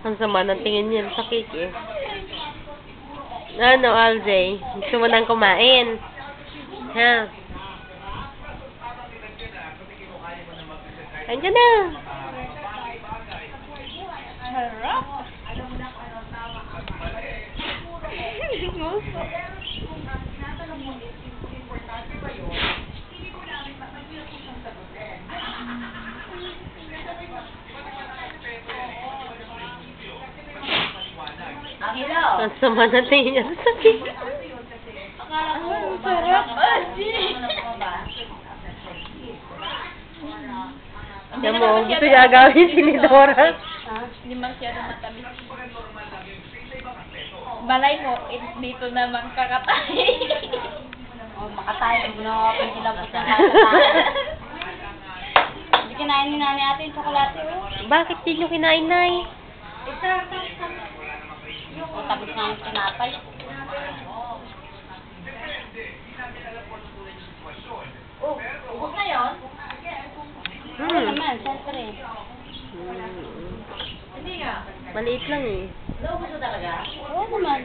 Ang sama ng tingin niyan sa cake eh. Ano, Aljay? Gusto mo nang kumain? Ha? Kain ka na. Harap. Ang sama ng tingin niya sa cake. Ang sarap. Yan mo, gusto niya agawin si Nidora. Hindi masyado matamis. Balay mo, dito naman kakatay. Oh, makatay. Ginawapin sila po sa Hindi kinain ni nanay ate yung tsokolate. Bakit di nyo kinain, Nay? O, tapos nga yung tinapay. Oh, ubos na yun? Oo naman, siyempre. Maliit lang eh. Naubos mo talaga? Oo naman.